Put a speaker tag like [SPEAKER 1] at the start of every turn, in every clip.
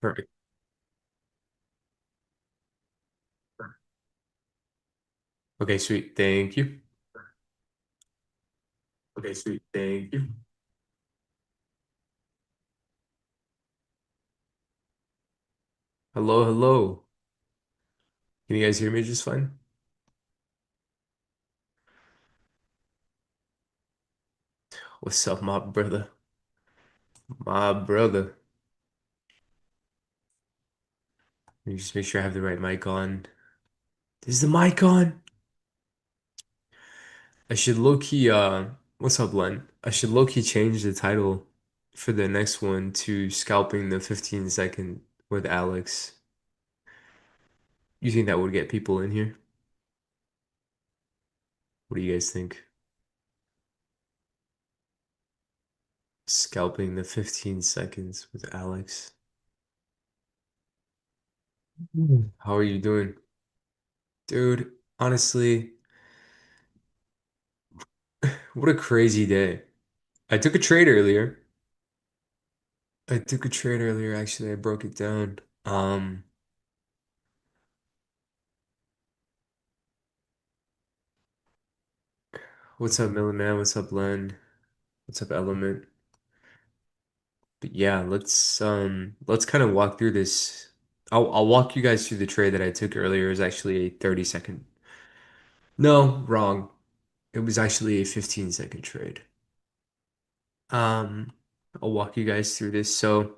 [SPEAKER 1] Perfect. Okay, sweet. Thank you. Okay, sweet. Thank you. Hello, hello. Can you guys hear me just fine? What's up, my brother? My brother. Let me just make sure I have the right mic on. Is the mic on? I should low-key, what's up, Len? I should low-key change the title for the next one to Scalping the 15 second with Alex. You think that would get people in here? What do you guys think? Scalping the 15 seconds with Alex. How are you doing? Dude, honestly, what a crazy day. I took a trade earlier. I took a trade earlier, actually. I broke it down. What's up, Milliman? Man? What's up, Len? What's up, Element? But yeah, let's kind of walk through this. I'll walk you guys through the trade that I took earlier. It was actually a 30 second. No, wrong. It was actually a 15-second trade. Um, I'll walk you guys through this. So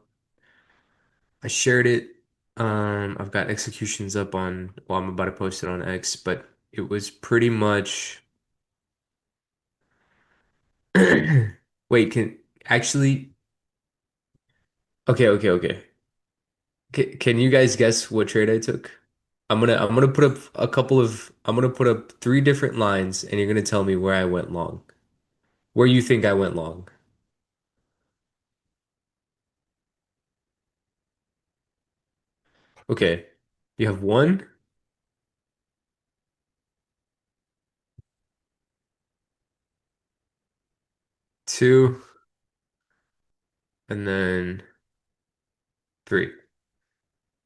[SPEAKER 1] I shared it. I've got executions up on, well, I'm about to post it on X, but it was pretty much. Wait, can actually, okay. Can you guys guess what trade I took? I'm gonna put up I'm gonna put up three different lines and you're gonna tell me where I went long. Where you think I went long. Okay. You have one, two, and then three.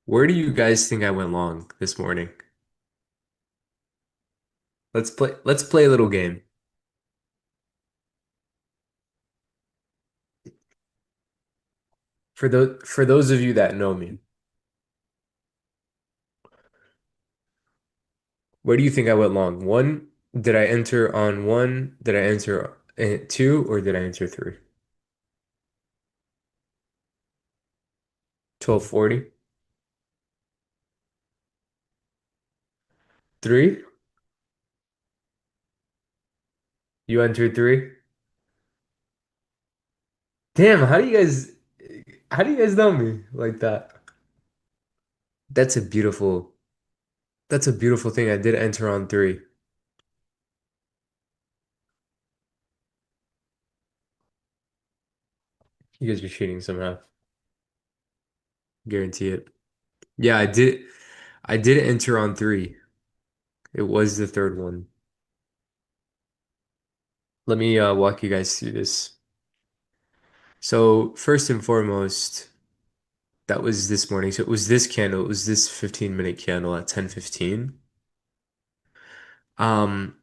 [SPEAKER 1] Where do you guys think I went long this morning? Let's play a little game. For those of you that know me, where do you think I went long? One, did I enter on one? Did I enter two, or did I enter three? 1240? Three? You entered three? Damn, how do you guys know me like that? That's a beautiful that's a beautiful thing. I did enter on three. You guys are cheating somehow. Guarantee it. Yeah, I did enter on three. It was the third one. Let me walk you guys through this. So first and foremost, that was this morning. So it was this candle. It was this 15-minute candle at 10:15. Um,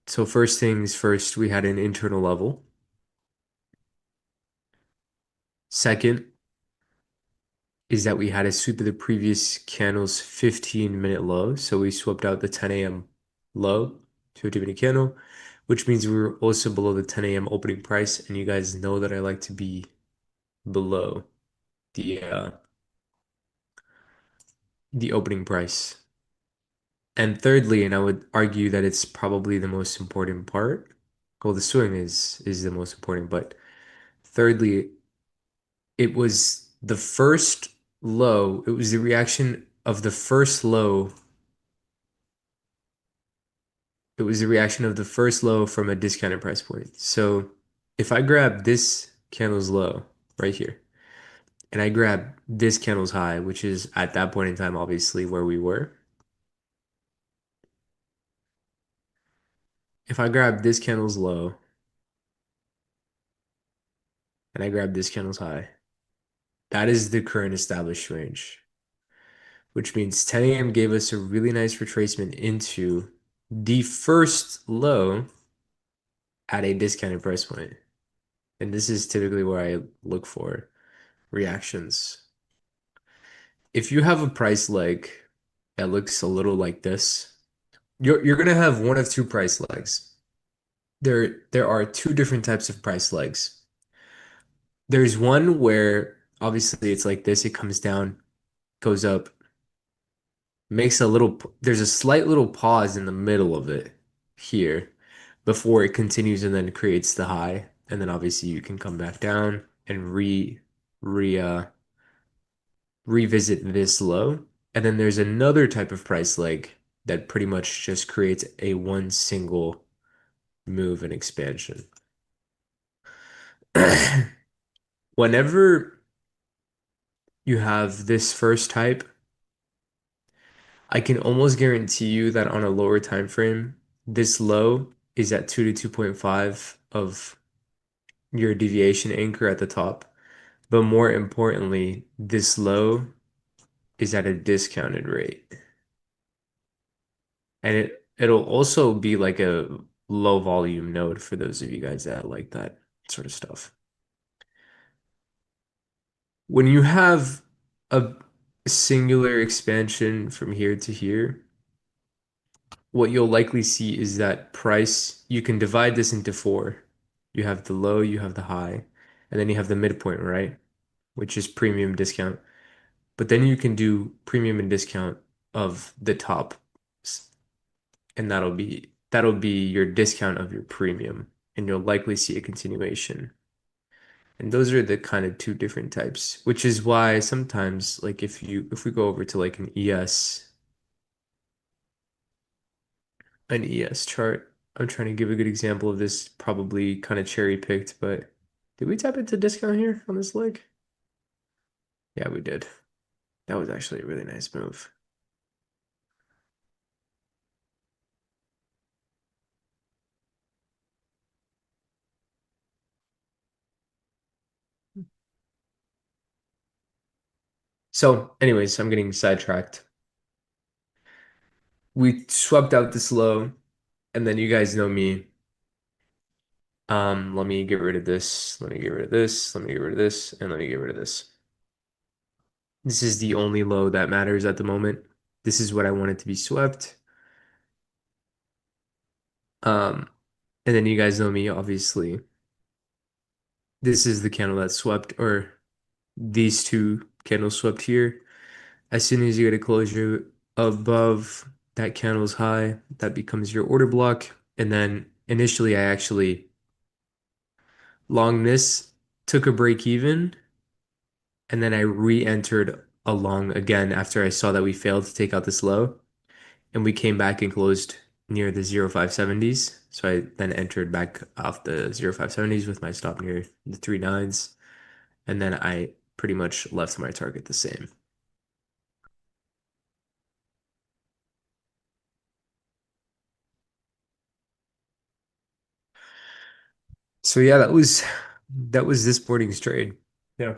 [SPEAKER 1] so first things first, we had an internal level. Second is that we had a sweep of the previous candle's 15-minute low. So we swept out the 10 a.m. low, 15-minute candle, which means we were also below the 10 a.m. opening price. And you guys know that I like to be below the opening price. And thirdly, and I would argue that it's probably the most important part. Well, the swing is the most important, but thirdly, it was the first low. It was the reaction of the first low. It was the reaction of the first low from a discounted price point. So if I grab this candle's low right here, and I grab this candle's high, which is at that point in time, obviously where we were. If I grab this candle's low and I grab this candle's high, That is the current established range, which means 10 a.m. gave us a really nice retracement into the first low at a discounted price point. And this is typically where I look for reactions. If you have a price leg that looks a little like this, you're gonna have one of two price legs. There are two different types of price legs. There's one where obviously it's like this, it comes down, goes up, makes a little, there's a slight little pause in the middle of it here before it continues and then creates the high. And then obviously you can come back down and re revisit this low. And then there's another type of price leg that pretty much just creates a one single move and expansion. Whenever you have this first type, I can almost guarantee you that on a lower time frame, this low is at 2 to 2.5 of your deviation anchor at the top. But more importantly, this low is at a discounted rate. And it'll also be like a low volume node for those of you guys that like that sort of stuff. When you have a singular expansion from here to here, what you'll likely see is that price, you can divide this into four. You have the low, you have the high, and then you have the midpoint, right? Which is premium discount. But then you can do premium and discount of the top, and that'll be your discount of your premium, and you'll likely see a continuation. And those are the kind of two different types, which is why sometimes like if we go over to like an ES chart, I'm trying to give a good example of this, probably kind of cherry picked, but did we tap into discount here on this leg? Yeah, we did. That was actually a really nice move. So, anyways, I'm getting sidetracked. We swept out this low, and then you guys know me. Let me get rid of this. Let me get rid of this. Let me get rid of this, and let me get rid of this. This is the only low that matters at the moment. This is what I want it to be swept. Um, and then you guys know me, obviously. This is the candle that swept, or these two candles swept here. As soon as you get a closure above that candle's high, that becomes your order block. And then initially, I actually long this, took a break even, and then I re-entered along again after I saw that we failed to take out this low. And we came back and closed near the 0570s. So I then entered back off the 0570s with my stop near the 39s. And then I pretty much left my target the same. So yeah, that was this morning's trade. Yeah.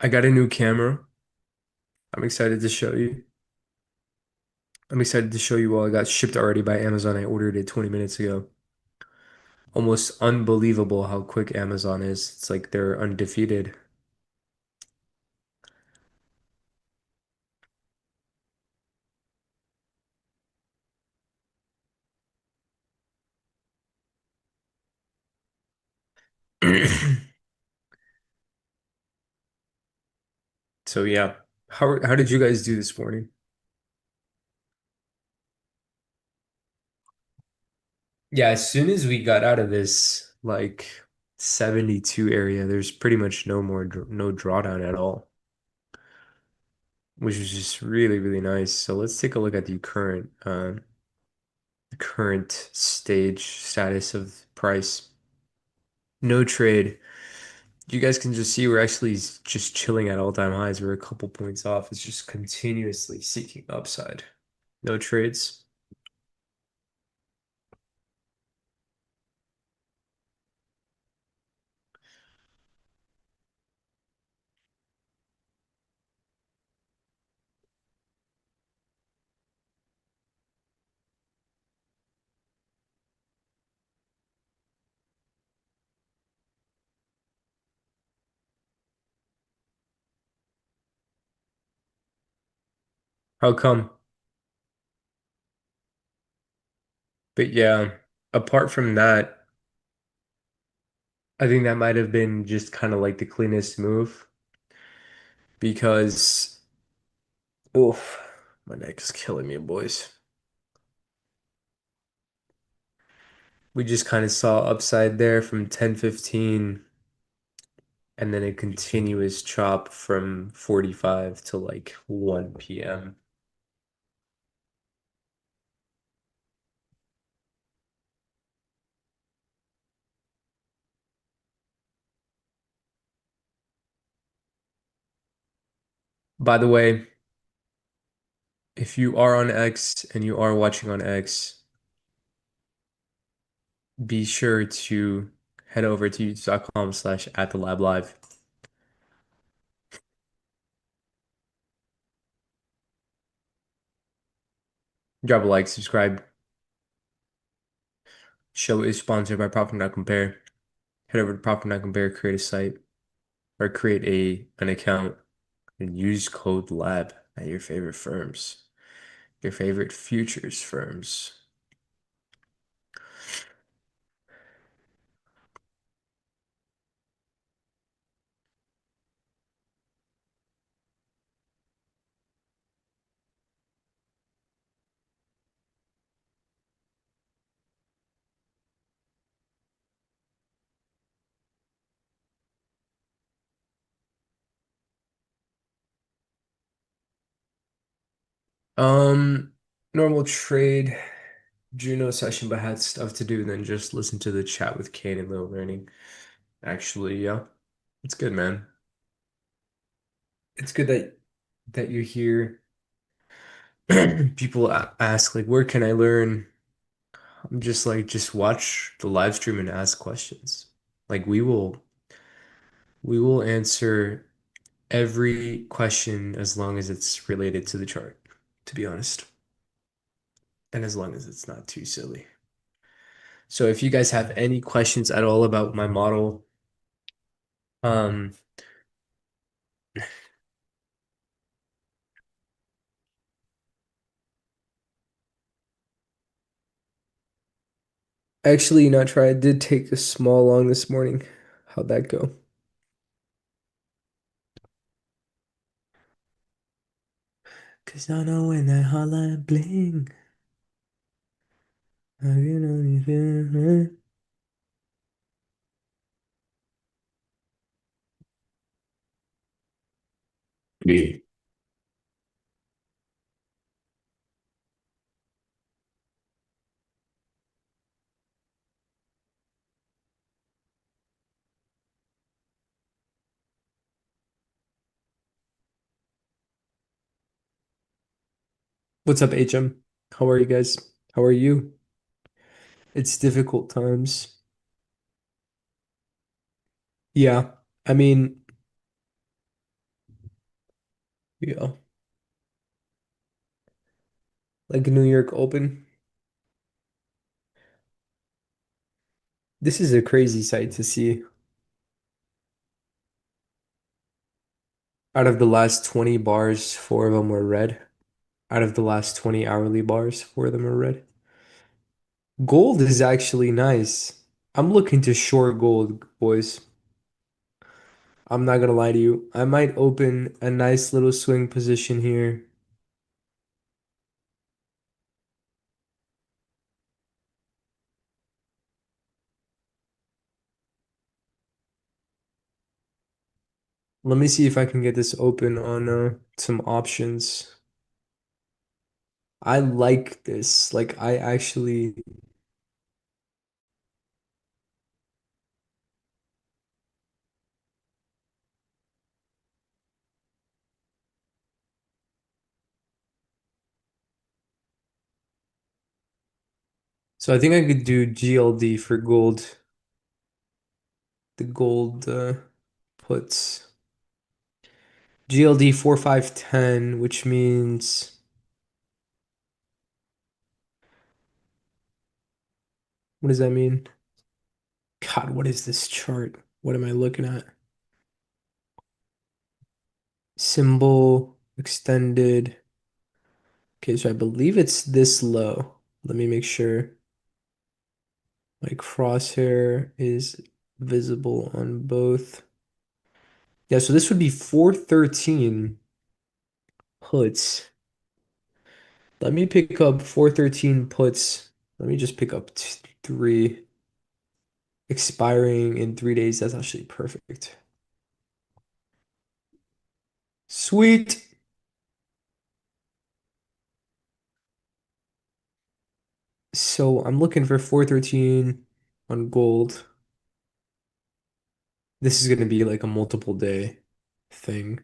[SPEAKER 1] I got a new camera. I'm excited to show you. I'm excited to show you all. I got shipped already by Amazon. I ordered it 20 minutes ago. Almost unbelievable how quick Amazon is. It's like they're undefeated. So yeah, how did you guys do this morning? Yeah, as soon as we got out of this like 72 area, there's pretty much no drawdown at all, which is just really, really nice. So let's take a look at the current stage status of price. No trade. You guys can just see we're actually just chilling at all-time highs. We're a couple points off. It's just continuously seeking upside. No trades. How come? But yeah, apart from that, I think that might have been just kind of like the cleanest move because, oof, my neck is killing me, boys. We just kind of saw upside there from 10:15 and then a continuous chop from 45 to like 1 p.m. By the way, if you are on X and you are watching on X, be sure to head over to youtube.com/at the lab live. Drop a like, subscribe. Show is sponsored by Profit.Compare. Head over to Profit.Compare, create a site or create an account and use code LAB at your favorite firms, your favorite futures firms. Um, Normal trade, Juno session, but had stuff to do than just listen to the chat with Kane and Little Learning. Actually, yeah, it's good, man. It's good that you're here. People ask like, where can I learn? I'm just like, just watch the live stream and ask questions. Like we will answer every question as long as it's related to the chart, to be honest, and as long as it's not too silly. So if you guys have any questions at all about my model, um, actually, not try. I did take a small long this morning. How'd that go? Cause I know when that hotline bling, I get on these feelings. Yeah. What's up, HM? How are you guys? How are you? It's difficult times. Yeah, I mean, yeah, like New York Open. This is a crazy sight to see. Out of the last 20 bars, four of them were red. Out of the last 20 hourly bars, four of them are red. Gold is actually nice. I'm looking to short gold, boys. I'm not gonna lie to you. I might open a nice little swing position here. Let me see if I can get this open on some options. I like this. Like I actually, so I think I could do GLD for gold, the gold puts. GLD 4510, which means, what does that mean? God, what is this chart? What am I looking at? Symbol extended.
[SPEAKER 2] Okay, so I believe it's this low. Let me make sure my crosshair is visible on both. Yeah, so this would be 413 puts. Let me pick up 413 puts. Let me just pick up three expiring in 3 days. That's actually perfect. Sweet. So I'm looking for 413 on gold. This is going to be like a multiple day thing.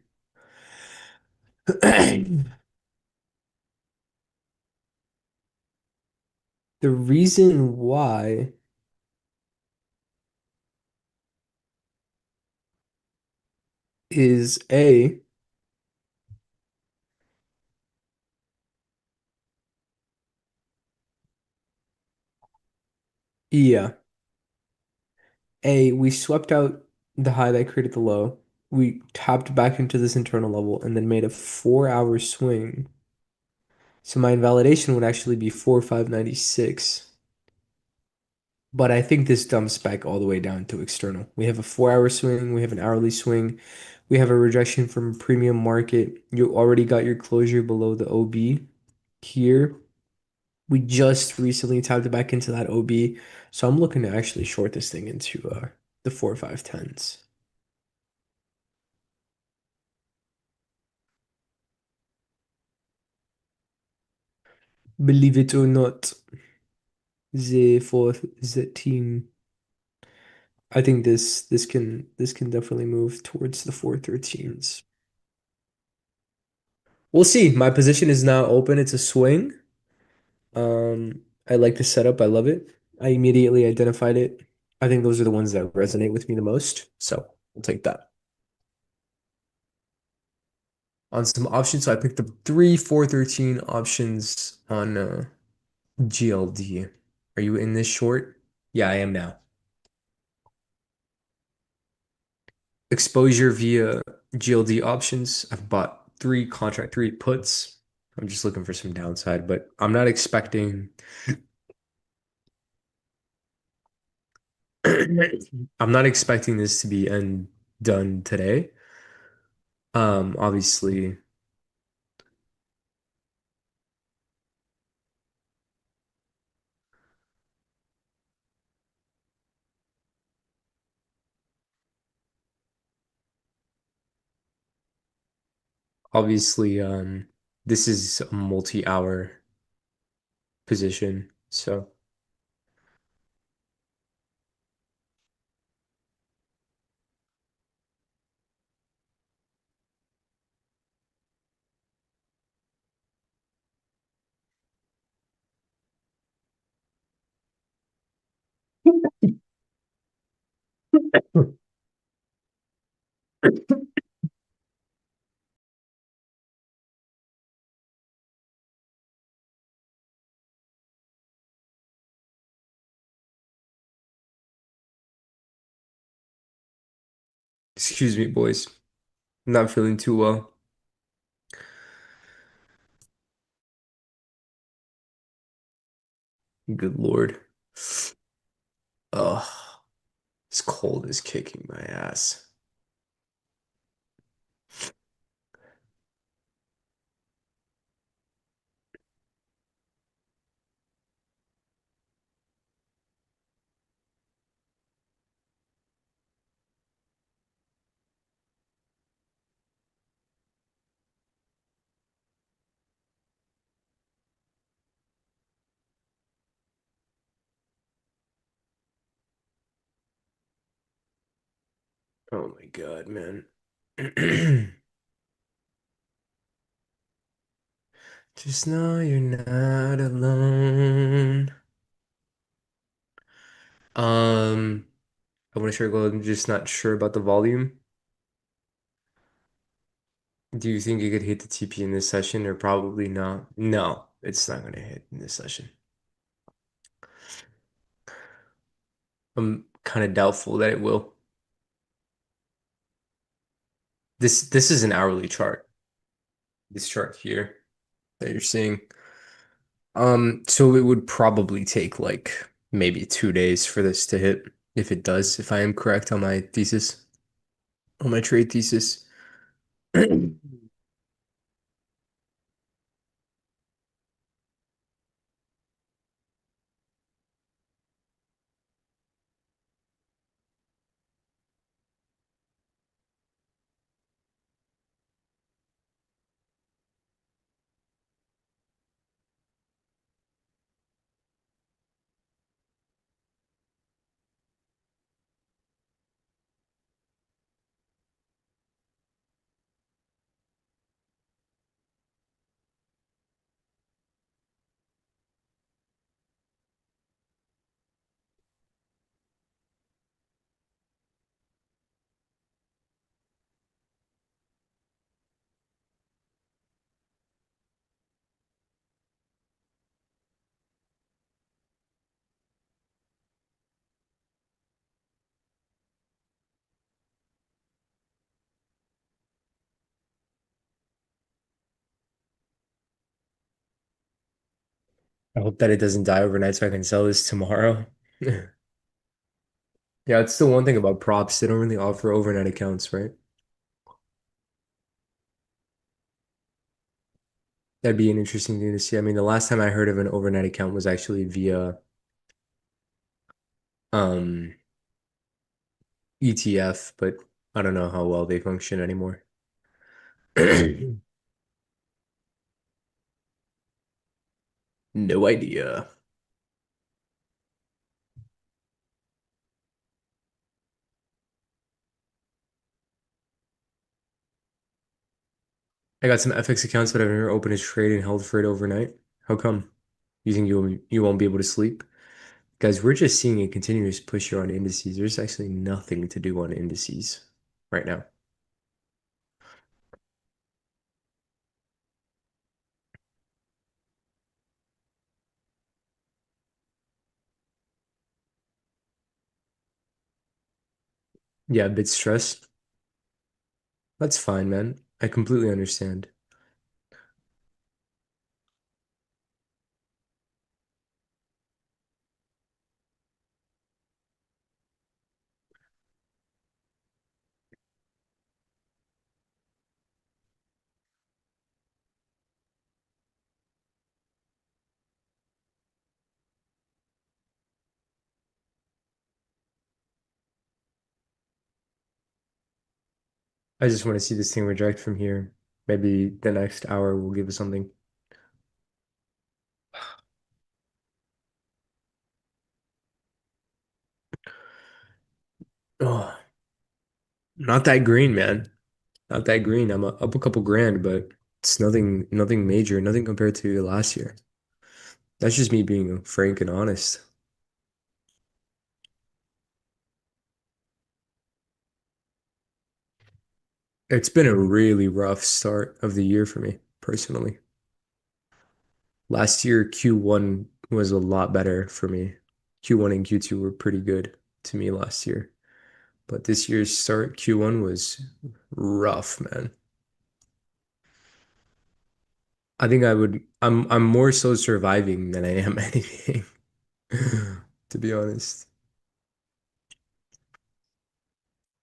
[SPEAKER 2] The reason why is yeah, we swept out the high that created the low. We tapped back into this internal level and then made a 4 hour swing. So my invalidation would actually be 4,596. But I think this dumps back all the way down to external. We have a 4 hour swing, we have an hourly swing, we have a rejection from premium market. You already got your closure below the OB here. We just recently tapped back into that OB. So I'm looking to actually short this thing into the 4 5 10s. Believe it or not, the fourth, the team. I think this can definitely move towards the 413s. We'll see. My position is now open. It's a swing. I like the setup. I love it. I immediately identified it. I think those are the ones that resonate with me the most. So I'll take that. On some options, so I picked up three 413 options on GLD. Are you in this short? Yeah, I am now. Exposure via GLD options. I've bought three contract, three puts. I'm just looking for some downside, but I'm not expecting I'm not expecting this to be end done today. Obviously, obviously, this is a multi-hour position. So, excuse me, boys. Not feeling too well. Good Lord. Ugh, this cold is kicking my ass. Oh my God, man. Just know you're not alone. Um, I want to share gold. I'm just not sure about the volume. Do you think it could hit the TP in this session or probably not? No, it's not going to hit in this session. I'm kind of doubtful that it will. This is an hourly chart. This chart here. that you're seeing. So it would probably take like maybe 2 days for this to hit, if it does, if I am correct on my thesis, on my trade thesis. I hope that it doesn't die overnight so I can sell this tomorrow. Yeah, it's the one thing about props. They don't really offer overnight accounts, right? That'd be an interesting thing to see. I mean, the last time I heard of an overnight account was actually via um ETF, but I don't know how well they function anymore. No idea. I got some FX accounts, but I've never opened a trade and held for it overnight. How come? You think you won't be able to sleep? Guys, we're just seeing a continuous push here on indices. There's actually nothing to do on indices right now. Yeah, a bit stressed. That's fine, man. I completely understand. I just want to see this thing reject from here. Maybe the next hour will give us something. Oh, not that green, man. Not that green. I'm up a couple grand, but it's nothing major, nothing compared to last year. That's just me being frank and honest. It's been a really rough start of the year for me, personally. Last year, Q1 was a lot better for me. Q1 and Q2 were pretty good to me last year. But this year's start, Q1 was rough, man. I think I'm more so surviving than I am anything, to be honest.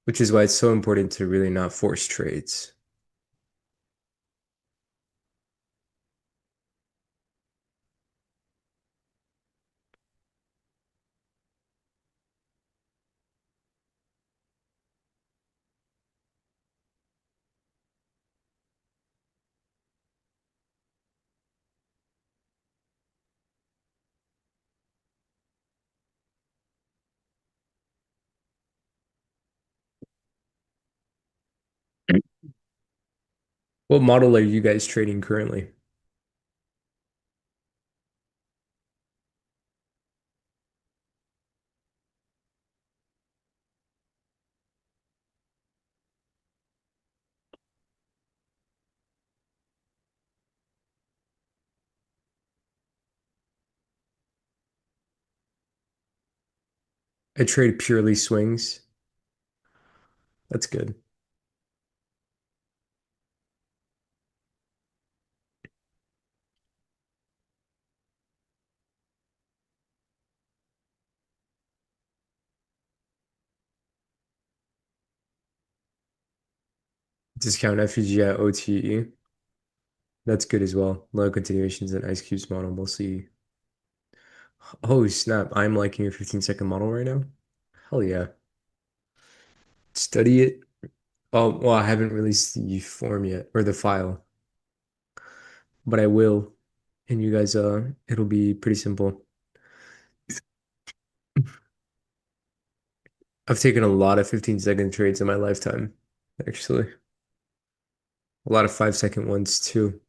[SPEAKER 2] Which is why it's so important to really not force trades. What model are you guys trading currently? I trade purely swings. That's good.
[SPEAKER 1] Discount FUG at OTE. That's good as well. Low continuations and Ice Cube's model mostly. Oh snap! I'm liking your 15-second model right now. Hell yeah! Study it. Oh well, I haven't released the form yet or the file, but I will. And you guys, it'll be pretty simple. I've taken a lot of 15-second trades in my lifetime, actually. A lot of 5-second ones too.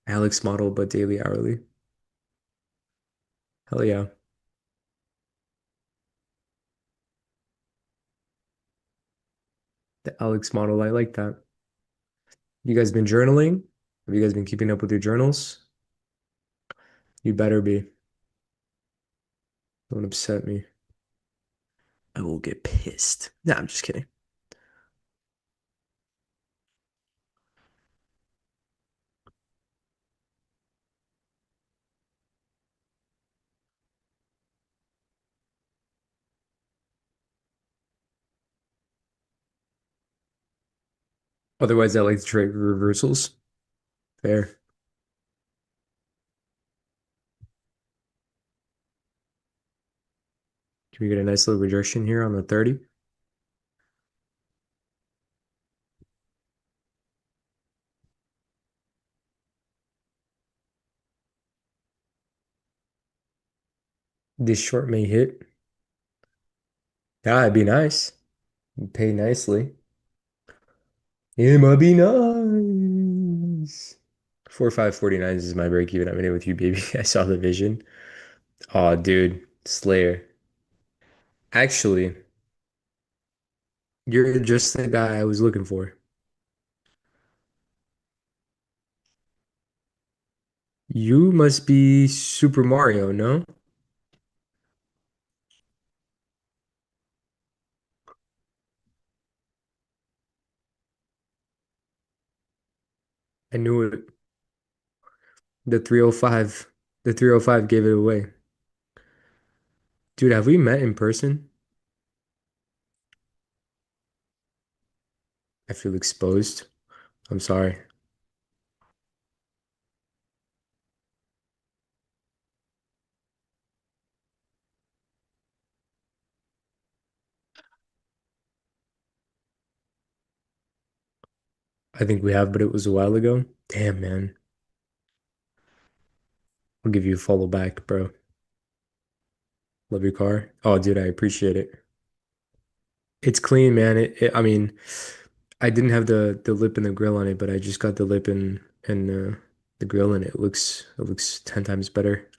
[SPEAKER 1] Alex model, but daily, hourly. Hell yeah. The Alex model, I like that. You guys been journaling? Have you guys been keeping up with your journals? You better be. Don't upset me. I will get pissed. Nah, I'm just kidding. Otherwise, I like to trade reversals. Fair. Can we get a nice little rejection here on the 30? This short may hit. That'd be nice. Pay nicely. It might be nice. 4549 is my break even. I'm in it with you, baby. I saw the vision. Oh, dude. Slayer. Actually, you're just the guy I was looking for. You must be Super Mario, no? I knew it. The 305. The 305 gave it away. Dude, have we met in person? I feel exposed. I'm sorry. I think we have, but it was a while ago. Damn, man. I'll give you a follow back, bro. Love your car. Oh, dude, I appreciate it. It's clean, man. I mean, I didn't have the lip and the grill on it, but I just got the lip and the grill, and it looks 10 times better.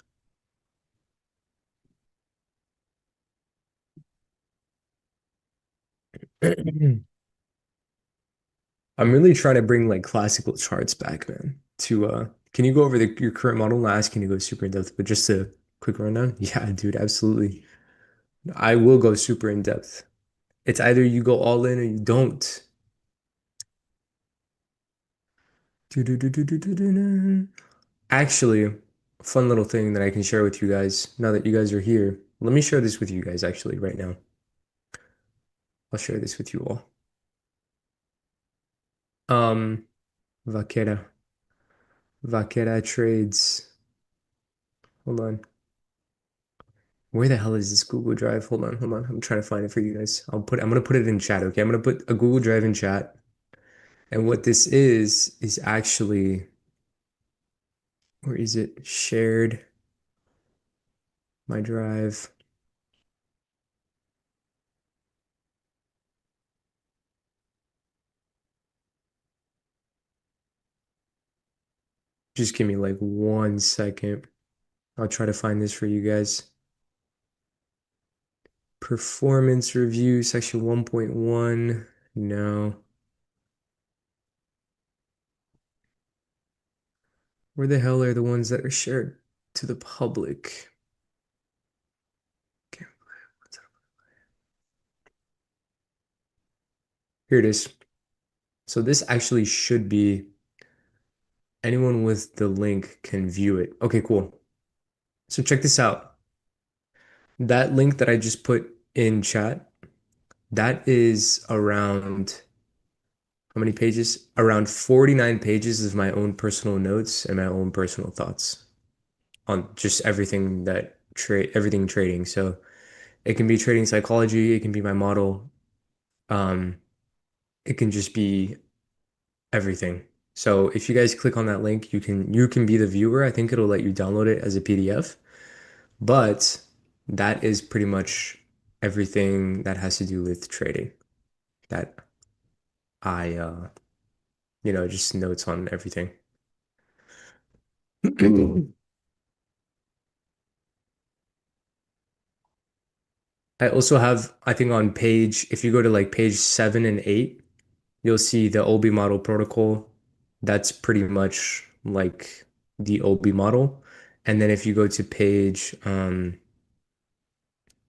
[SPEAKER 1] I'm really trying to bring like classical charts back, man. Can you go over your current model? Not asking you to go super in depth, but just a quick rundown. Yeah, dude, absolutely. I will go super in depth. It's either you go all in or you don't. Do-do-do-do-do-do-do. Actually, a fun little thing that I can share with you guys now that you guys are here. Let me share this with you guys actually right now. I'll share this with you all. Um, Vaquera. Vaquera trades. Hold on. Where the hell is this Google Drive? Hold on, hold on. I'm trying to find it for you guys. I'm gonna put it in chat, okay? I'm gonna put a Google Drive in chat. And what this is actually, where is it? Shared my drive. Just give me like 1 second. I'll try to find this for you guys. Performance review, section 1.1. No. Where the hell are the ones that are shared to the public? Okay, here it is. So this actually should be anyone with the link can view it. Okay, cool. So check this out. That link that I just put in chat, That is around how many pages? Around 49 pages of my own personal notes and my own personal thoughts on just everything trading. So it can be trading psychology, it can be my model, um, it can just be everything. So if you guys click on that link, you can be the viewer. I think it'll let you download it as a PDF, but that is pretty much everything that has to do with trading that I just notes on everything. I also have, I think on if you go to like page 7 and 8, you'll see the OB model protocol. That's pretty much like the OB model. And then if you go to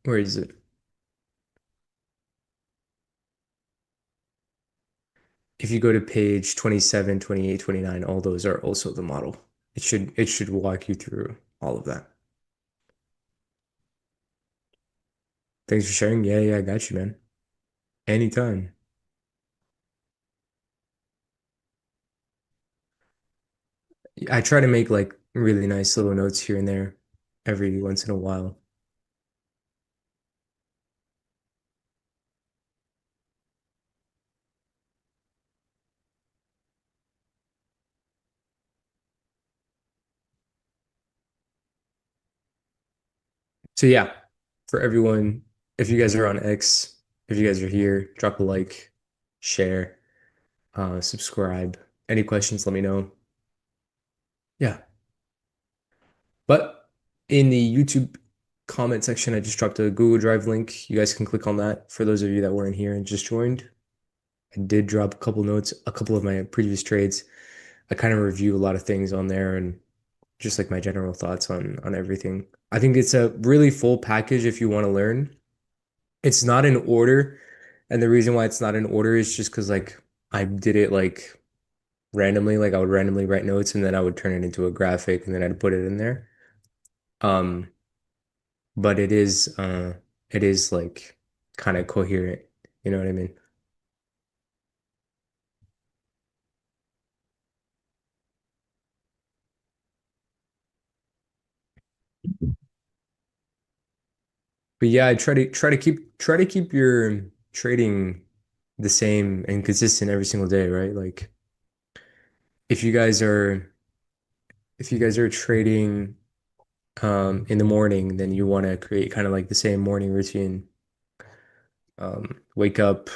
[SPEAKER 1] where is it? If you go to page 27, 28, 29, all those are also the model. It should walk you through all of that. Thanks for sharing. Yeah, yeah, I got you, man. Anytime. I try to make like really nice little notes here and there every once in a while. So yeah, for everyone, if you guys are on X, if you guys are here, drop a like, share, subscribe. Any questions, let me know. Yeah. But in the YouTube comment section, I just dropped a Google Drive link. You guys can click on that for those of you that weren't here and just joined. I did drop a couple notes, a couple of my previous trades. I kind of review a lot of things on there and just like my general thoughts on everything. I think it's a really full package if you want to learn. It's not in order, and the reason why it's not in order is just because like I did it like randomly, like I would randomly write notes and then I would turn it into a graphic and then I'd put it in there. Um, but it is like kind of coherent, you know what I mean? But yeah, I try to keep your trading the same and consistent every single day, right? Like if you guys are if you guys are trading in the morning, then you want to create kind of like the same morning routine. Wake up,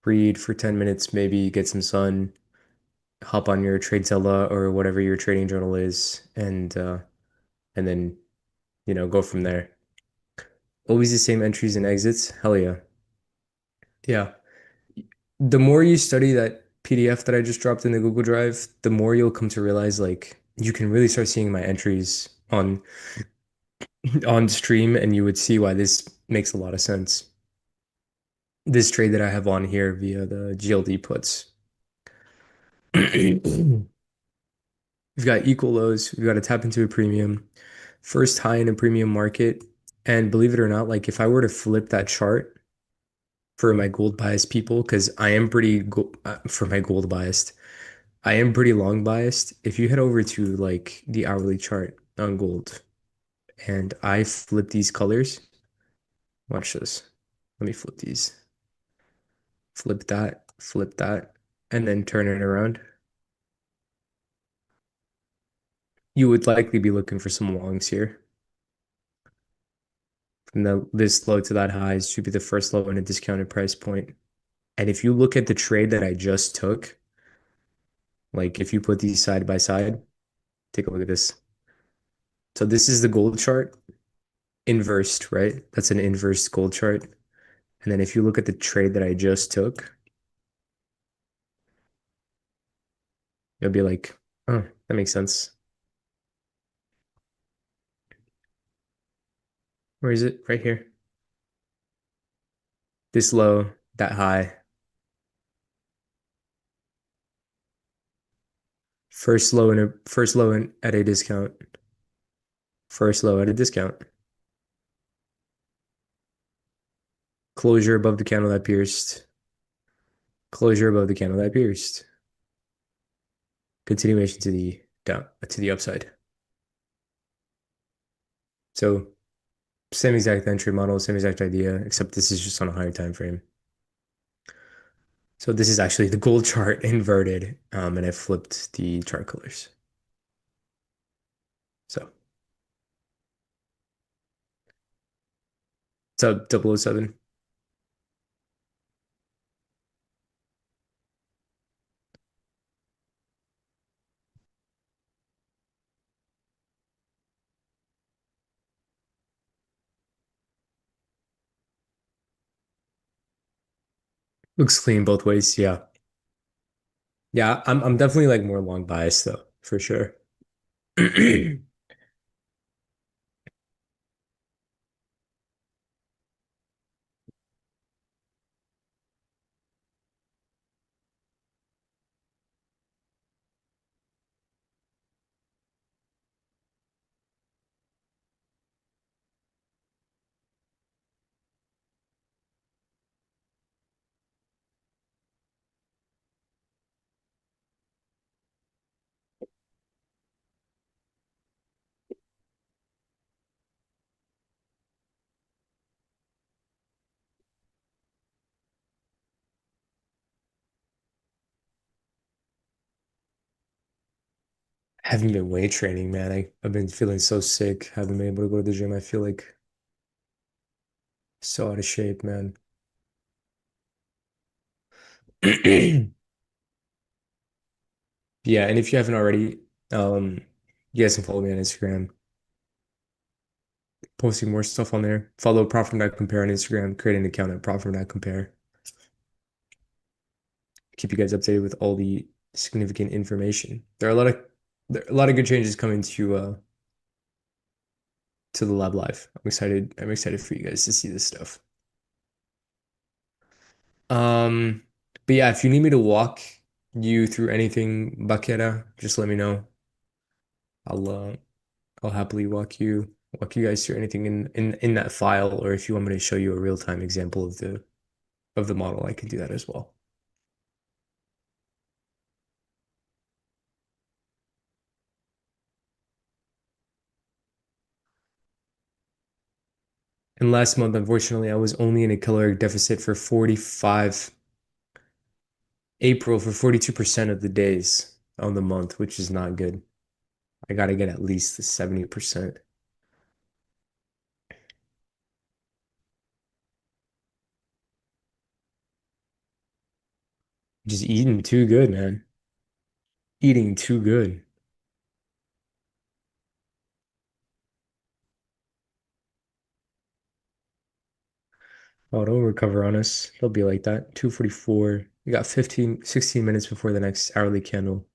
[SPEAKER 1] read for 10 minutes, maybe get some sun, hop on your TradeZilla or whatever your trading journal is, and then, go from there. Always the same entries and exits. Hell yeah. Yeah. The more you study that PDF that I just dropped in the Google Drive, the more you'll come to realize like you can really start seeing my entries on stream and you would see why this makes a lot of sense. This trade that I have on here via the GLD puts. We've got equal lows. We've got to tap into a premium. First high in a premium market. And believe it or not, like if I were to flip that chart for my gold biased people, because I am pretty go for my gold biased, I am pretty long biased. If you head over to like the hourly chart on gold and I flip these colors, watch this. Let me flip that, and then turn it around. You would likely be looking for some longs here. From this low to that high should be the first low in a discounted price point. And if you look at the trade that I just took, like if you put these side by side, take a look at this. So this is the gold chart, inversed, right? That's an inverse gold chart. And then if you look at the trade that I just took, you'll be like, oh, that makes sense. Where is it? Right here. This low, that high. First low at a discount. First low at a discount. Closure above the candle that pierced. Closure above the candle that pierced. Continuation to the down to the upside. So same exact entry model, same exact idea, except this is just on a higher time frame. So this is actually the gold chart inverted, and I flipped the chart colors. So it's up 007. Looks clean both ways. Yeah. Yeah, I'm definitely like more long biased though, for sure. Haven't been weight training, man. I've been feeling so sick. Haven't been able to go to the gym. I feel like so out of shape, man. Yeah, and if you haven't already, um, you guys can follow me on Instagram. Posting more stuff on there. Follow Compare on Instagram. Create an account at Compare. Keep you guys updated with all the significant information. There are a lot of good changes coming to the Lab Live. I'm excited. I'm excited for you guys to see this stuff. Um, but yeah, if you need me to walk you through anything Bakera, just let me know. I'll uh I'll happily walk you guys through anything in that file, or if you want me to show you a real-time example of the model, I can do that as well. And last month, unfortunately, I was only in a caloric deficit for 45 April for 42% of the days on the month, which is not good. I gotta get at least the 70%. Just eating too good, man. Eating too good. Oh, don't recover on us. They'll be like that. 2:44. We got 16 minutes before the next hourly candle.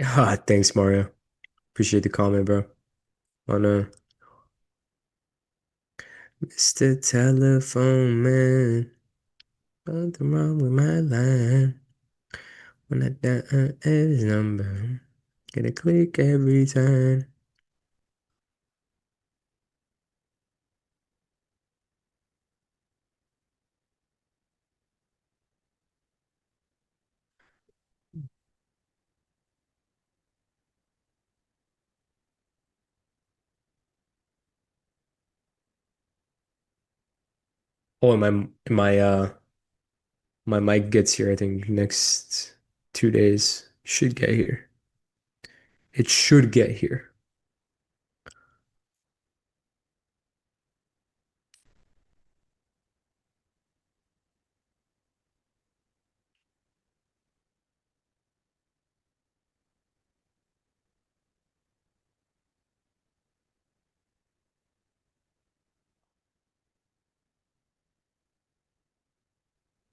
[SPEAKER 1] Ah, thanks, Mario. Appreciate the comment, bro. On Mr. Telephone Man. Something wrong with my line. When I dial his number, get a click every time. Oh, and my mic gets here, I think, next 2 days. Should get here. It should get here.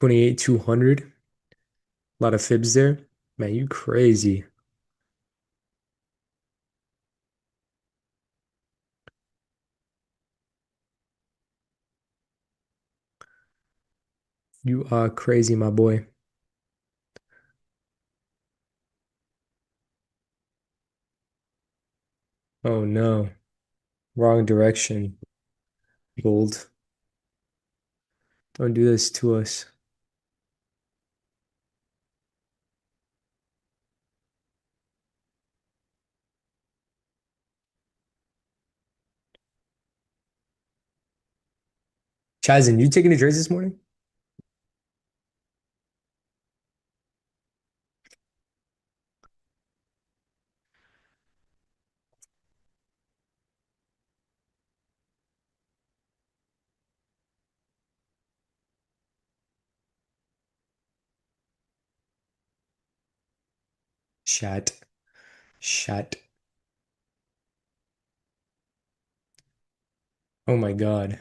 [SPEAKER 1] 28, 200. A lot of fibs there. Man, you crazy. You are crazy, my boy. Oh no. Wrong direction. Gold. Don't do this to us. Chazin, you taking the trades this morning? Shat. Shat. Oh my God.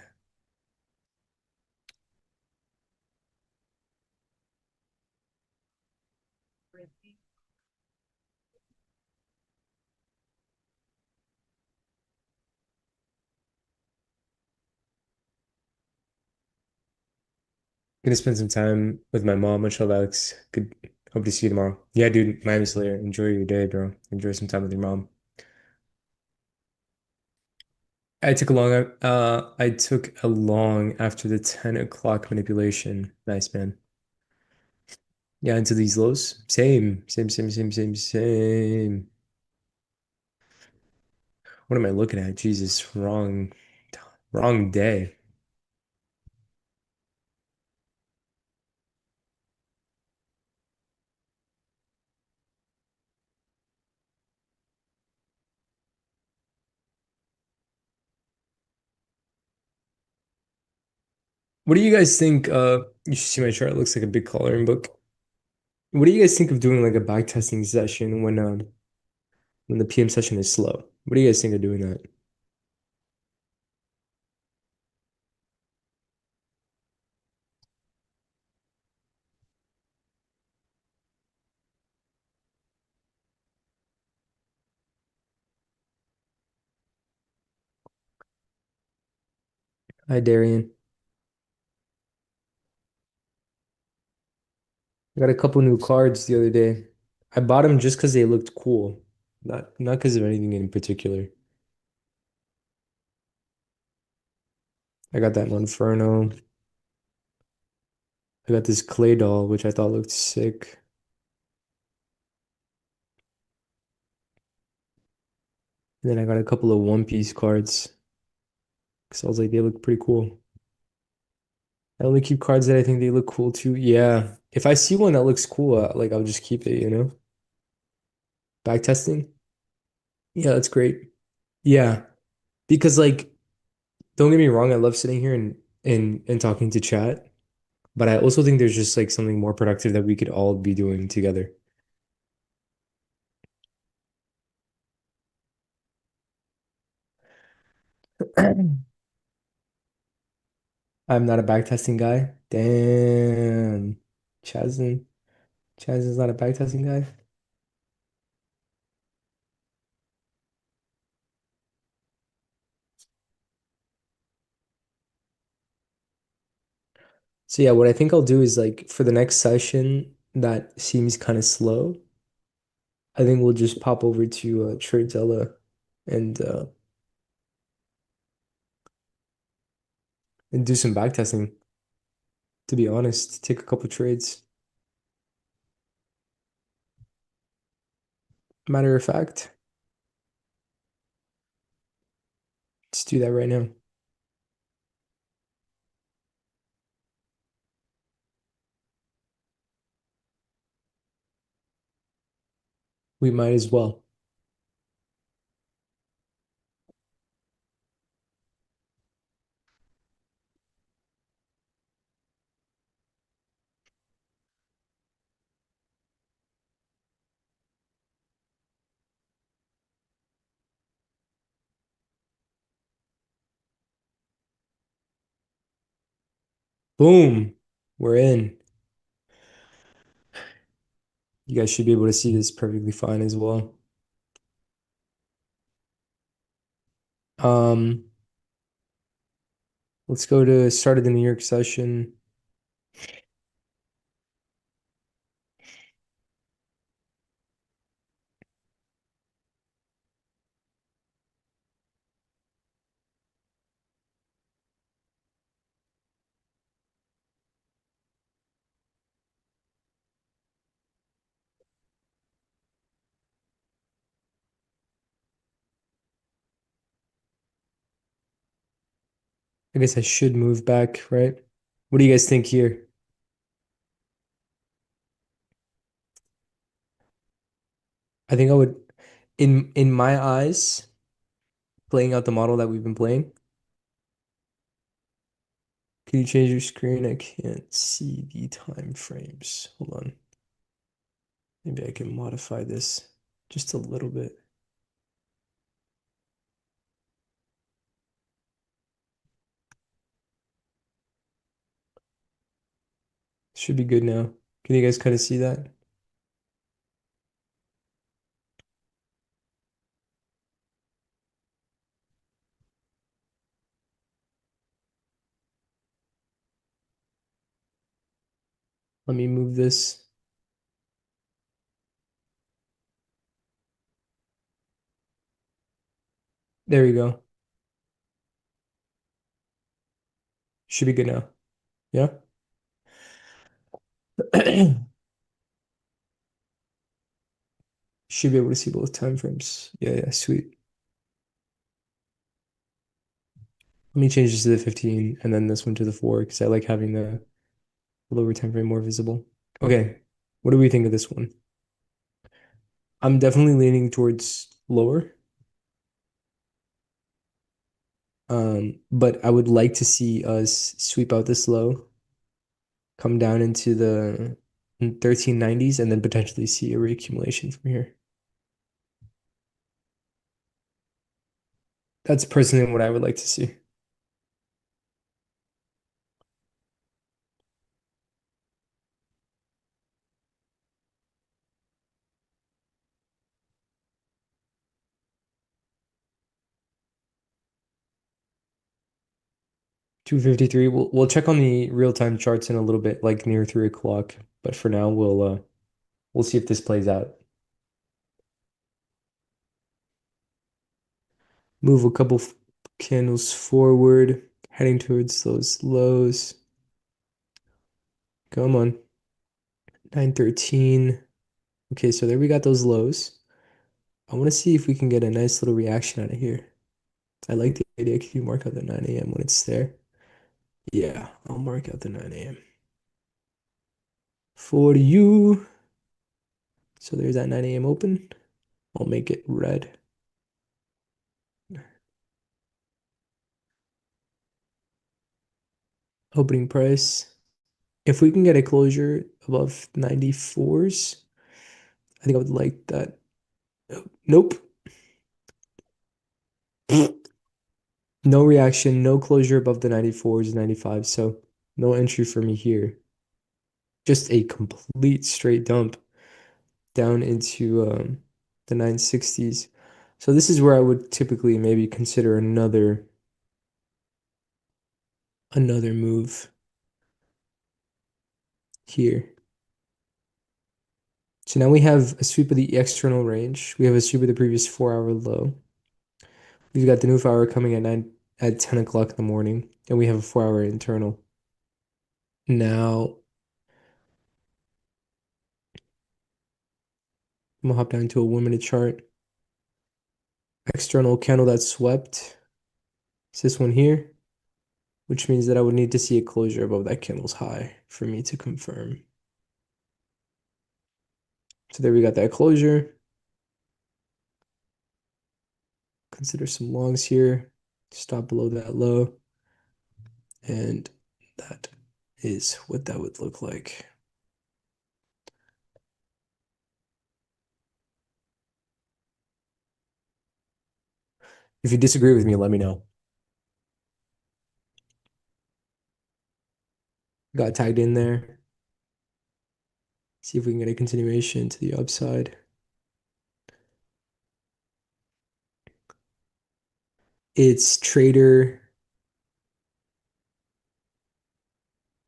[SPEAKER 1] Gonna spend some time with my mom and chillax. Good. Hope to see you tomorrow. Yeah, dude. Miami Slayer. Enjoy your day, bro. Enjoy some time with your mom. I took a long after the 10 o'clock manipulation. Nice, man. Yeah, into these lows. Same. What am I looking at? Jesus, wrong day. What do you guys think? You should see my chart. It looks like a big coloring book. What do you guys think of doing like a back testing session when the PM session is slow? What do you guys think of doing that? Hi, Darian. I got a couple new cards the other day. I bought them just because they looked cool, not because of anything in particular. I got that Inferno. I got this clay doll, which I thought looked sick. And then I got a couple of One Piece cards because I was like, they look pretty cool. I only keep cards that I think they look cool too. Yeah. If I see one that looks cool, like I'll just keep it, you know? Back testing? Yeah, that's great. Yeah. Because like, don't get me wrong, I love sitting here and talking to chat, but I also think there's just like something more productive that we could all be doing together. I'm not a backtesting guy. Damn. Chaz, Chaz is not a backtesting guy. So yeah, what I think I'll do is like for the next session that seems kind of slow, I think we'll just pop over to Tradezilla and and do some backtesting, to be honest. Take a couple trades. Matter of fact, let's do that right now. We might as well. Boom. We're in.
[SPEAKER 2] You guys should be able to see this perfectly fine as well. Um, let's go to start of the New York session. I guess I should move back, right? What do you guys think here? I think I would, in my eyes, playing out the model that we've been playing. Can you change your screen? I can't see the time frames. Hold on. Maybe I can modify this just a little bit. Should be good now. Can you guys kind of see that? Let me move this. There we go. Should be good now. Yeah? Should be able to see both time frames. Yeah, yeah, sweet. Let me change this to the 15 and then this one to the 4 because I like having the lower time frame more visible. Okay, what do we think of this one? I'm definitely leaning towards lower. But I would like to see us sweep out this low, come down into the 1390s, and then potentially see a reaccumulation from here. That's personally what I would like to see. 253. We'll check on the real-time charts in a little bit, like near 3 o'clock. But for now, we'll see if this plays out. Move a couple candles forward, heading towards those lows. Come on. 913. Okay, so there we got those lows. I want to see if we can get a nice little reaction out of here. I like the idea. Can you mark out the 9 a.m. when it's there? Yeah, I'll mark out the 9 a.m. for you. So there's that 9 a.m. open. I'll make it red. Opening price. If we can get a closure above 94s, I think I would like that. Nope. No reaction, no closure above the 94s, 95. So no entry for me here. Just a complete straight dump down into the 960s. So this is where I would typically maybe consider another move here. So now we have a sweep of the external range. We have a sweep of the previous 4 hour low. We've got the new 5 hour coming at 10 o'clock in the morning, and we have a 4 hour internal. Now I'm gonna hop down to a 1 minute chart. External candle that swept. It's this one here, which means that I would need to see a closure above that candle's high for me to confirm. So there we got that closure. Consider some longs here. Stop below that low. And that is what that would look like. If you disagree with me, let me know. Got tagged in there. See if we can get a continuation to the upside. It's trader.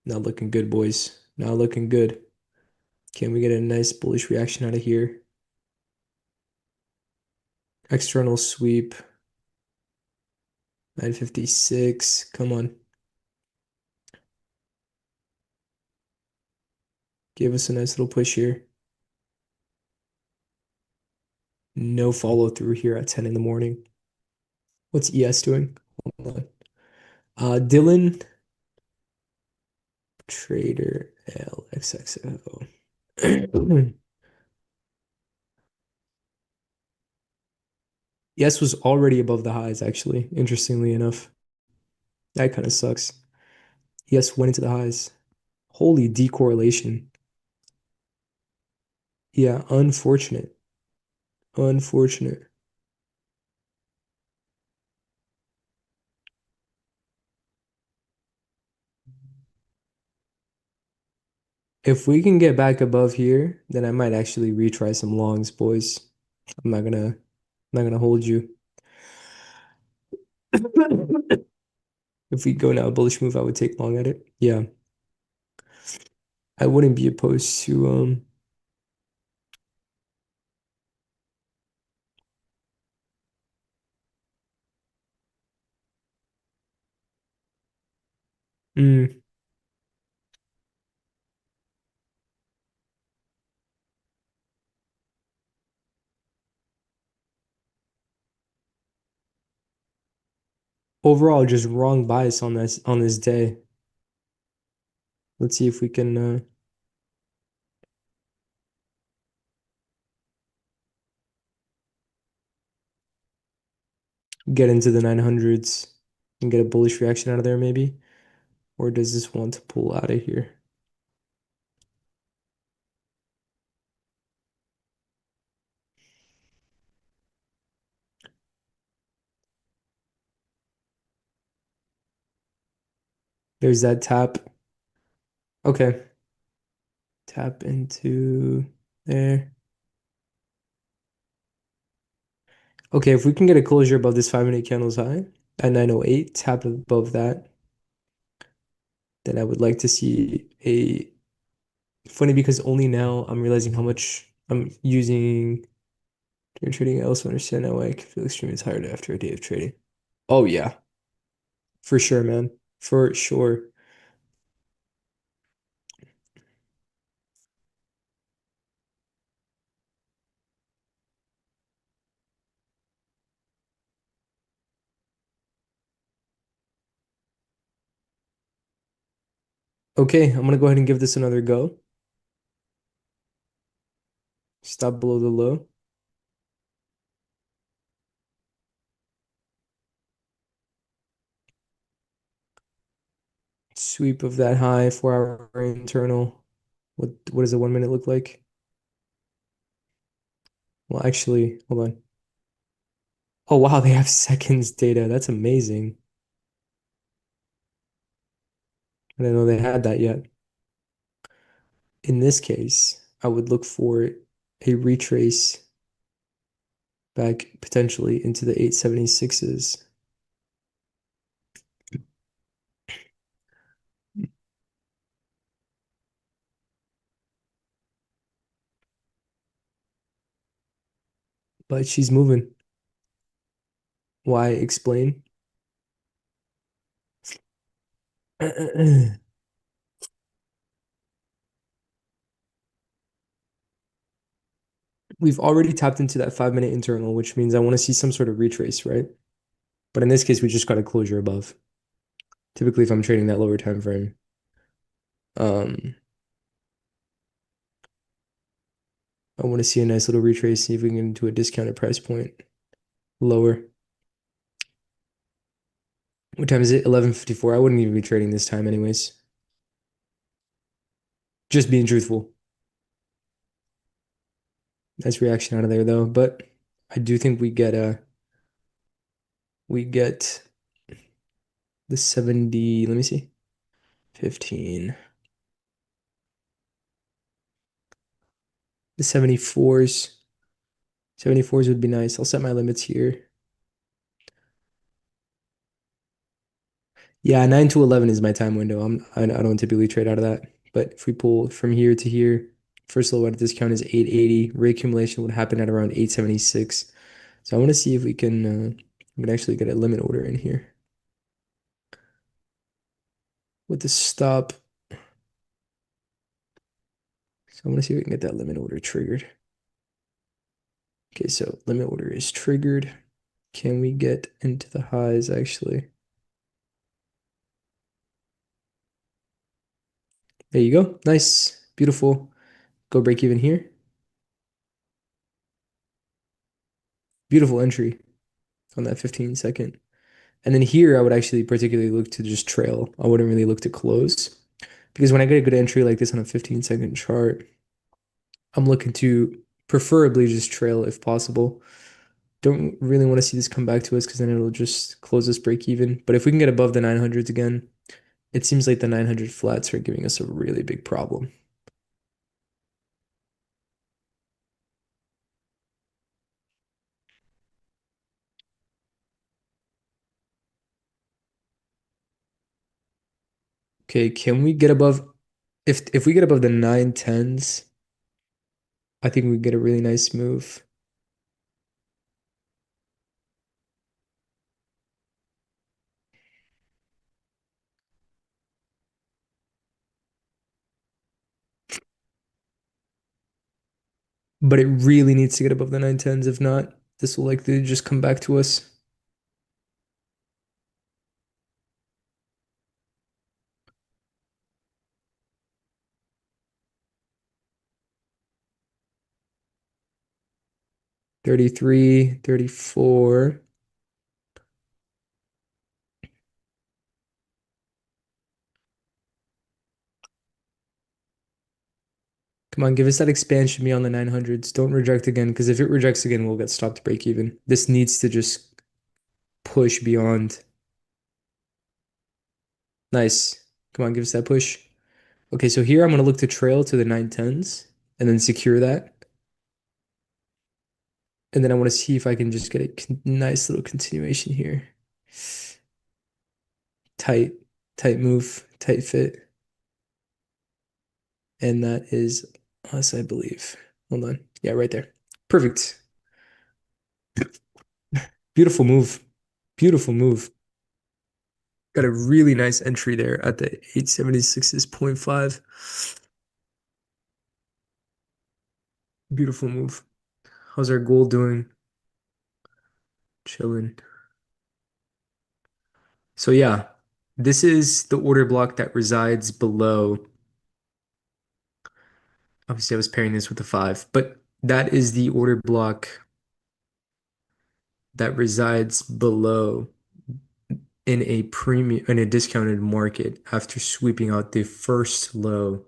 [SPEAKER 2] Not looking good, boys. Not looking good. Can we get a nice bullish reaction out of here? External sweep. 956. Come on. Give us a nice little push here. No follow through here at 10 in the morning. What's ES doing? Hold on. Dylan, trader LXXO. ES was already above the highs, actually, interestingly enough. That kind of sucks. ES went into the highs. Holy decorrelation. Yeah, unfortunate. Unfortunate. If we can get back above here, then I might actually retry some longs, boys. I'm not gonna hold you. If we go now bullish move, I would take long at it. Yeah, I wouldn't be opposed to mm, overall just wrong bias on this day. Let's see if we can get into the 900s and get a bullish reaction out of there maybe. Or does this want to pull out of here? There's that tap. Okay, tap into there. Okay, if we can get a closure above this 5-minute candles high at 908, tap above that, then I would like to see a funny because only now I'm realizing how much I'm using during trading. I also understand now why I can feel extremely tired after a day of trading. Oh yeah, for sure, man. For sure. Okay, I'm gonna go ahead and give this another go. Stop below the low. Sweep of that high, 4-hour internal. What does a 1 minute look like? Well, actually, hold on. Oh wow, they have seconds data. That's amazing. I didn't know they had that yet. In this case, I would look for a retrace back potentially into the 876s. But she's moving. Why explain? We've already tapped into that 5-minute internal, which means I want to see some sort of retrace, right? But in this case, we just got a closure above. Typically, if I'm trading that lower time frame, um, I want to see a nice little retrace, see if we can get into a discounted price point lower. What time is it? 11:54. I wouldn't even be trading this time anyways. Just being truthful. Nice reaction out of there though, but I do think we get the 70, let me see. 15. The 74s. 74s would be nice. I'll set my limits here. Yeah, 9 to 11 is my time window. I don't typically trade out of that. But if we pull from here to here, first low at a discount is 880. Reaccumulation would happen at around 876. So I want to see if we can actually get a limit order in here with the stop. So I want to see if we can get that limit order triggered. Okay, so limit order is triggered. Can we get into the highs actually? There you go. Nice. Beautiful. Go break even here. Beautiful entry on that 15 second. And then here I would actually particularly look to just trail. I wouldn't really look to close because when I get a good entry like this on a 15-second chart, I'm looking to preferably just trail if possible. Don't really want to see this come back to us because then it'll just close us break even. But if we can get above the 900s again, it seems like the 900 flats are giving us a really big problem. Okay, can we get above if we get above the 910s, I think we get a really nice move. But it really needs to get above the 910s. If not, this will likely just come back to us. Thirty-three, 34. Come on, give us that expansion beyond the 900s. Don't reject again, because if it rejects again, we'll get stopped break even. This needs to just push beyond. Nice. Come on, give us that push. Okay, so here I'm going to look to trail to the 910s and then secure that. And then I want to see if I can just get a nice little continuation here. Tight, tight move, tight fit. And that is us, I believe. Hold on. Yeah, right there. Perfect. Beautiful move. Beautiful move. Got a really nice entry there at the 876.5. Beautiful move. How's our gold doing? Chilling. So yeah, this is the order block that resides below. Obviously, I was pairing this with the 5, but that is the order block that resides below in a premium in a discounted market after sweeping out the first low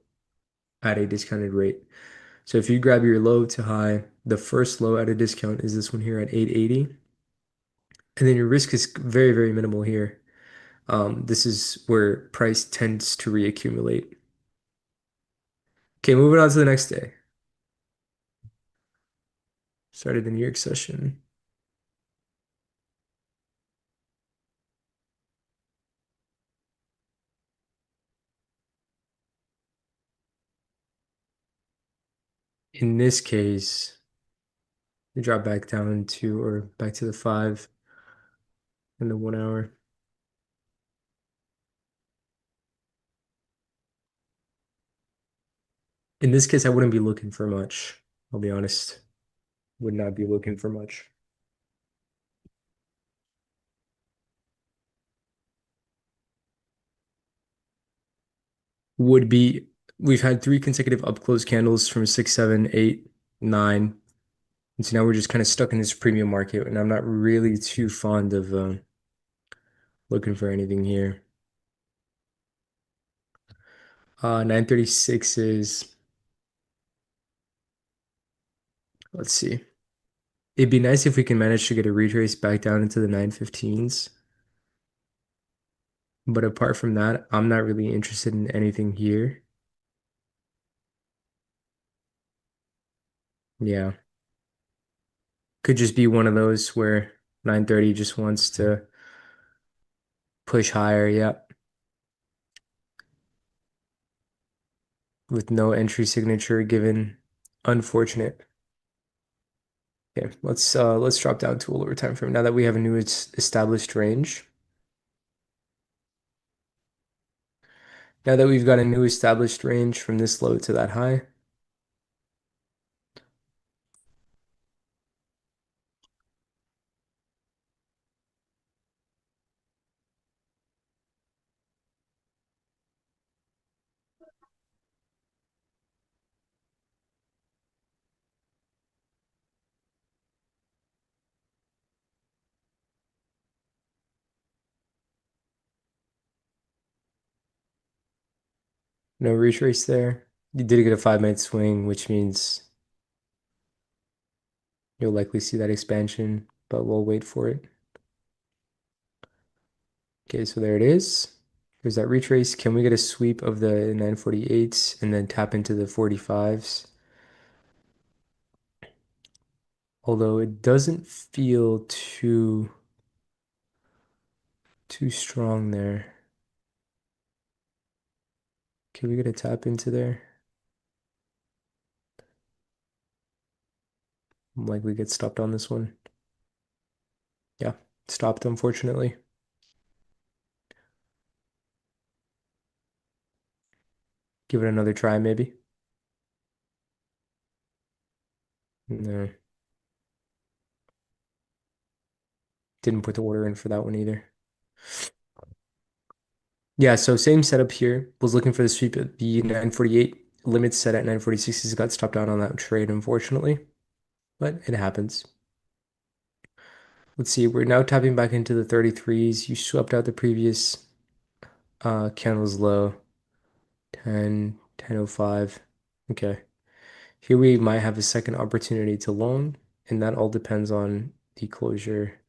[SPEAKER 2] at a discounted rate. So if you grab your low to high, the first low at a discount is this one here at 880. And then your risk is very, very minimal here. This is where price tends to reaccumulate. Okay, moving on to the next day. Started the New York session. In this case, we drop back down to or back to the 5 in the 1 hour. In this case, I wouldn't be looking for much. I'll be honest. Would not be looking for much. Would be we've had three consecutive up close candles from 6, 7, 8, 9. And so now we're just kind of stuck in this premium market, and I'm not really too fond of looking for anything here. 936 is, let's see. It'd be nice if we can manage to get a retrace back down into the 915s. But apart from that, I'm not really interested in anything here.
[SPEAKER 1] Yeah. Could just be one of those where 930 just wants to push higher. Yep. With no entry signature given. Unfortunate. Okay, let's drop down to a lower time frame now that we have a new established range. Now that we've got a new established range from this low to that high, no retrace there. You did get a 5 minute swing, which means you'll likely see that expansion, but we'll wait for it. Okay, so there it is. There's that retrace. Can we get a sweep of the 948s and then tap into the 45s? Although it doesn't feel too strong there. Can we get a tap into there? Likely get stopped on this one. Yeah, stopped unfortunately. Give it another try maybe. No, didn't put the order in for that one either. Yeah, so same setup here. Was looking for the sweep at the 948. Limit set at 946. He's got stopped out on that trade, unfortunately. But it happens. Let's see, we're now tapping back into the 33s. You swept out the previous candles low, 10:05. Okay. Here we might have a second opportunity to long, and that all depends on the closure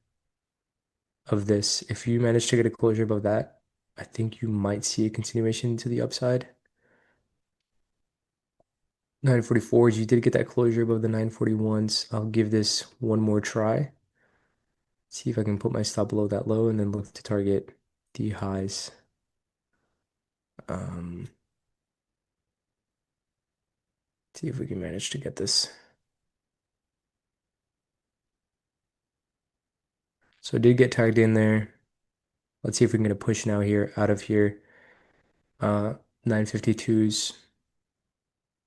[SPEAKER 1] of this. If you manage to get a closure above that, I think you might see a continuation to the upside. 944s, you did get that closure above the 941s. I'll give this one more try. See if I can put my stop below that low and then look to target the highs. Um, see if we can manage to get this. So it did get tagged in there. Let's see if we can get a push now here out of here. 952s.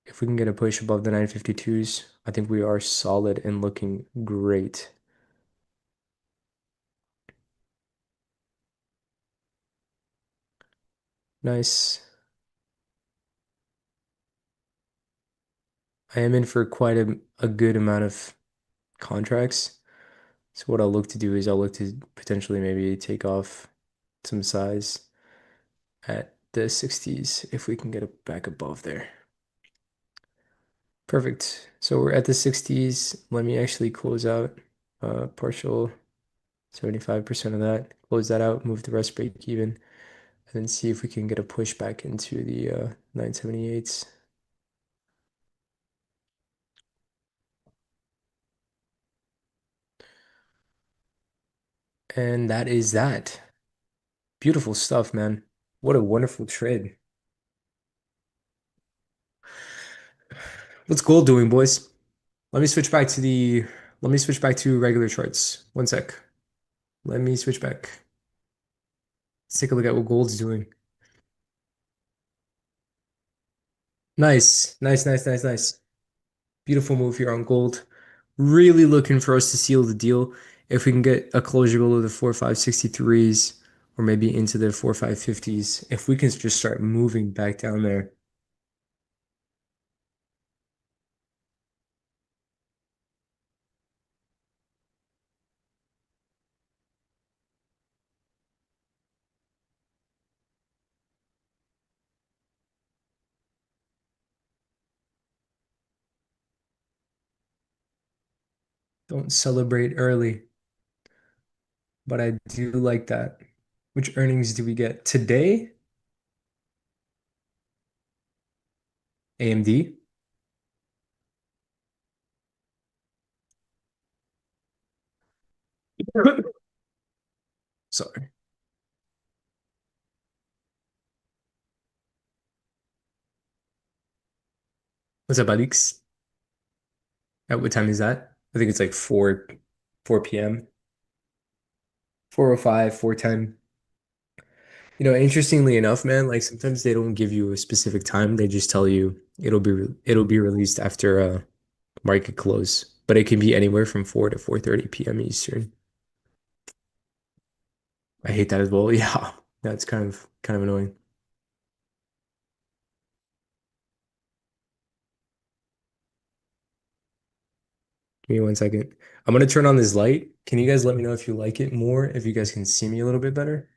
[SPEAKER 1] If we can get a push above the 952s, I think we are solid and looking great. Nice. I am in for quite a good amount of contracts. So what I'll look to do is I'll look to potentially maybe take off some size at the 60s if we can get it back above there. Perfect. So we're at the 60s. Let me actually close out partial 75% of that. Close that out, move the rest break even, and then see if we can get a push back into the 978s. And that is that. Beautiful stuff, man. What a wonderful trade. What's gold doing, boys? Let me switch back to the let me switch back to regular charts. One sec. Let me switch back. Let's take a look at what gold's doing. Nice, nice, nice, nice, nice. Beautiful move here on gold. Really looking for us to seal the deal. If we can get a closure below the 4563s or maybe into the 4550s, if we can just start moving back down there. Don't celebrate early, but I do like that. Which earnings do we get today? AMD. Sorry. What's up, Alex? At what time is that? I think it's like 4 p.m. 4:05, 4:10. Interestingly enough, man, like sometimes they don't give you a specific time. They just tell you it'll be released after market close, but it can be anywhere from 4 to 4:30 p.m. Eastern. I hate that as well. Yeah, that's kind of annoying. Give me 1 second. I'm gonna turn on this light. Can you guys let me know if you like it more, if you guys can see me a little bit better?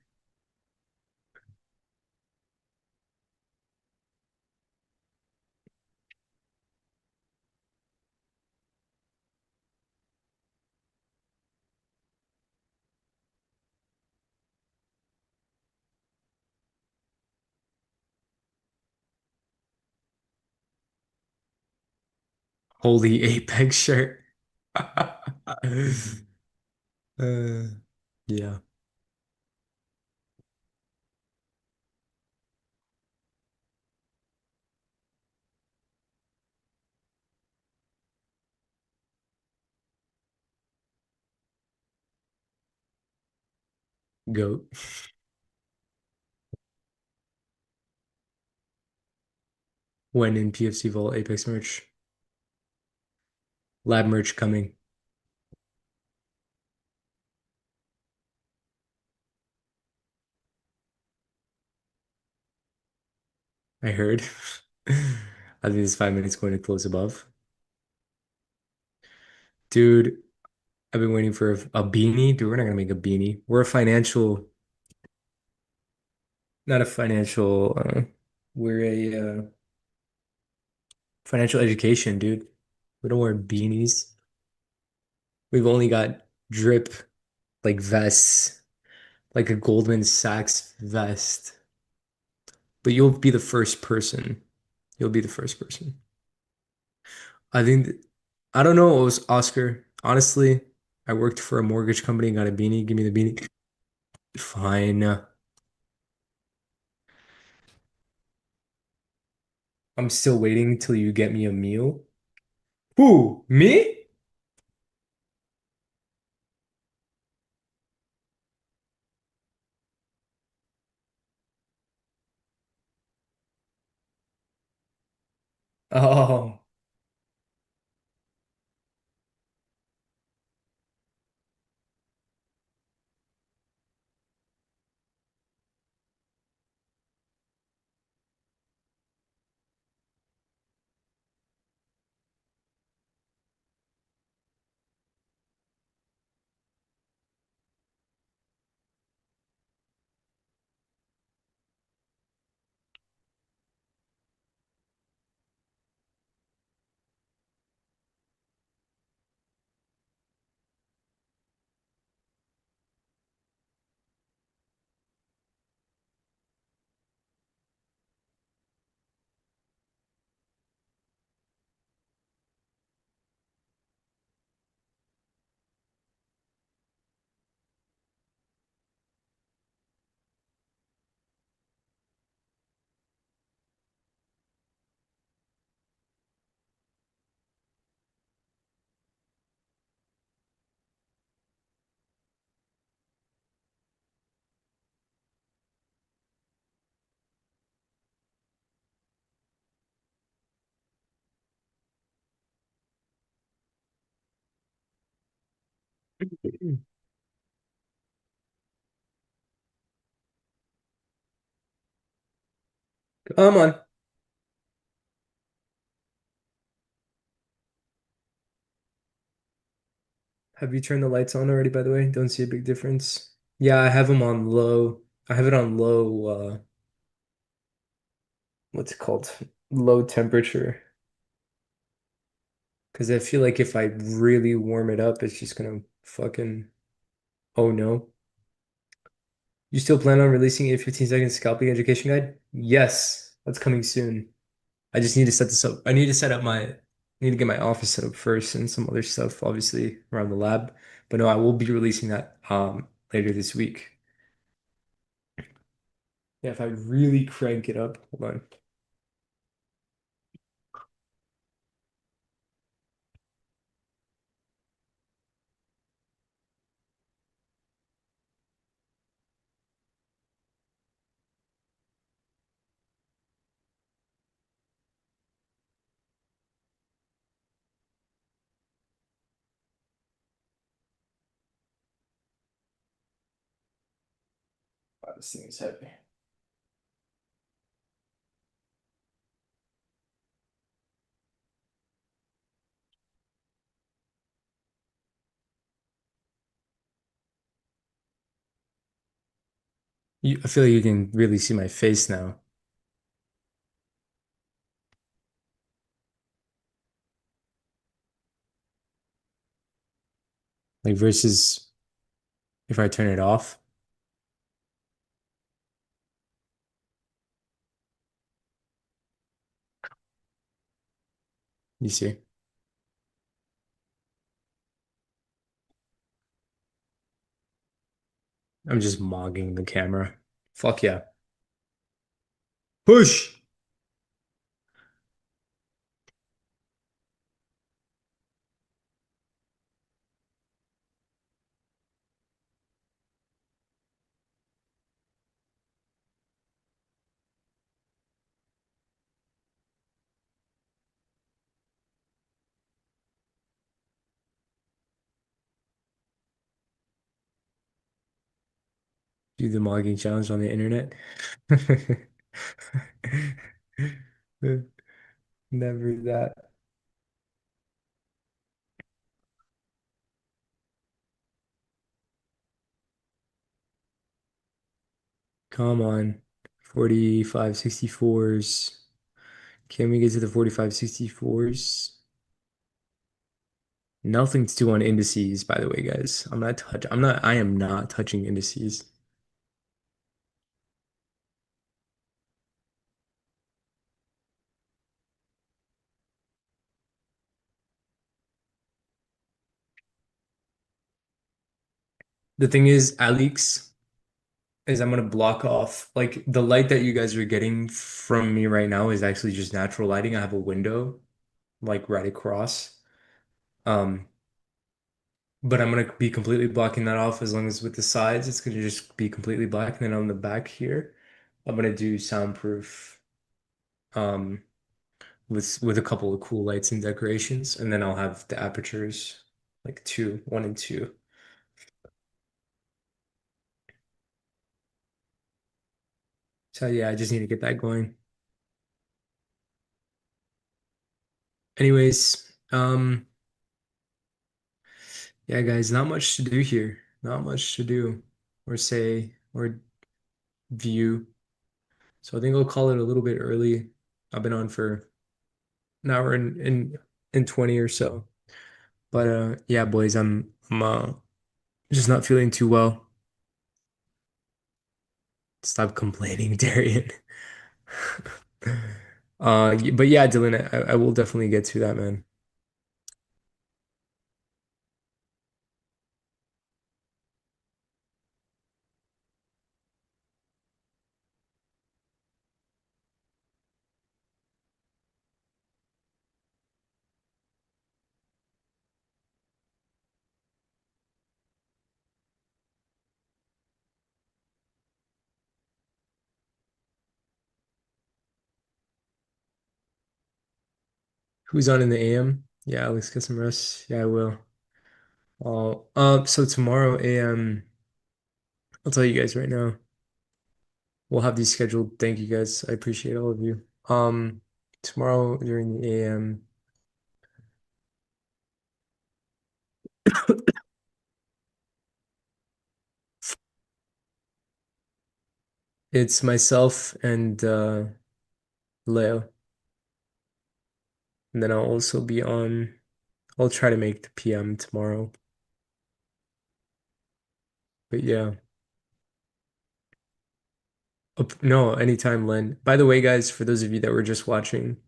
[SPEAKER 1] Holy Apex shirt. Uh, yeah, goat. When in PFC Vault Apex merch, lab merch coming. I heard. I think it's 5 minutes going to close above. Dude, I've been waiting for a beanie. Dude, we're not gonna make a beanie. We're a financial, not a financial, we're a financial education, dude. We don't wear beanies. We've only got drip like vests, like a Goldman Sachs vest. But you'll be the first person. You'll be the first person. I think I don't know what was Oscar. Honestly, I worked for a mortgage company, got a beanie. Give me the beanie. Fine. I'm still waiting till you get me a meal. Who? Me? Oh. Come on. Have you turned the lights on already, by the way? Don't see a big difference. Yeah, I have them on low. I have it on low, what's it called? Low temperature. Because I feel like if I really warm it up, it's just gonna fucking, oh no. You still plan on releasing a 15-second scalping education guide? Yes, that's coming soon. I just need to set this up. I need to set up I need to get my office set up first and some other stuff, obviously, around the lab. But no, I will be releasing that later this week. Yeah, if I really crank it up, hold on. Wow, this thing is heavy. I feel like you can really see my face now. Like versus if I turn it off, you see. I'm just mogging the camera. Fuck yeah. Push! Do the mogging challenge on the internet. Never that. Come on. 4564s. Can we get to the 4564s? Nothing to do on indices, by the way, guys. I am not touching indices. The thing is, Alex, is I'm gonna block off like the light that you guys are getting from me right now is actually just natural lighting. I have a window like right across. Um, but I'm gonna be completely blocking that off as long as with the sides, it's gonna just be completely black. And then on the back here, I'm gonna do soundproof um with a couple of cool lights and decorations, and then I'll have the apertures like two, one and two. So yeah, I just need to get that going. Anyways, yeah, guys, not much to do here. Not much to do or say or view. So I think I'll call it a little bit early. I've been on for an hour and 20 or so. But yeah, boys, I'm just not feeling too well. Stop complaining, Darian. But yeah, Dylan, I will definitely get to that, man. Who's on in the AM? Yeah, let's get some rest. Yeah, I will. So tomorrow AM, I'll tell you guys right now. We'll have these scheduled. Thank you guys. I appreciate all of you. Tomorrow during the AM, it's myself and Leo. And then I'll also be on, I'll try to make the PM tomorrow. But yeah. No, anytime, Len. By the way, guys, for those of you that were just watching,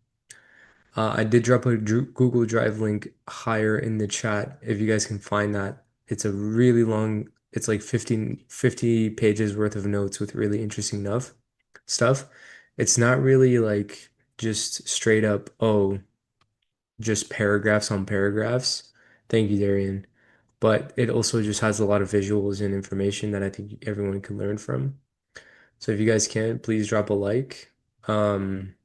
[SPEAKER 1] I did drop a Google Drive link higher in the chat if you guys can find that. It's a really long It's like 50 pages worth of notes with really interesting stuff. It's not really like just straight up, oh, just paragraphs on paragraphs. Thank you, Darian. But it also just has a lot of visuals and information that I think everyone can learn from. So if you guys can, please drop a like. Um,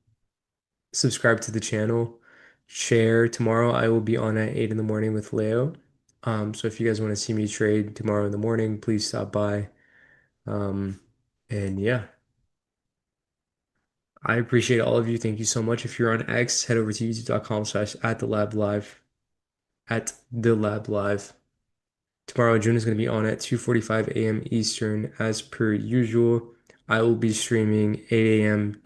[SPEAKER 1] Subscribe to the channel. Share. Tomorrow I will be on at 8 in the morning with Leo. So if you guys want to see me trade tomorrow in the morning, please stop by. Um, and yeah, I appreciate all of you. Thank you so much. If you're on X, head over to youtube.com/, at the lab live, at the lab live. Tomorrow, June is going to be on at 2:45 a.m. Eastern, as per usual. I will be streaming 8 a.m.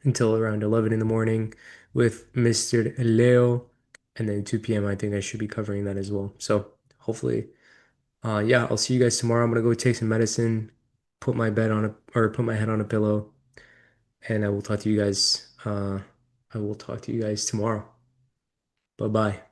[SPEAKER 1] until around 11 in the morning with Mr. Leo, and then 2 p.m. I think I should be covering that as well. So hopefully, yeah, I'll see you guys tomorrow. I'm gonna go take some medicine, put my head on a pillow, and I will talk to you guys. I will talk to you guys tomorrow. Bye bye.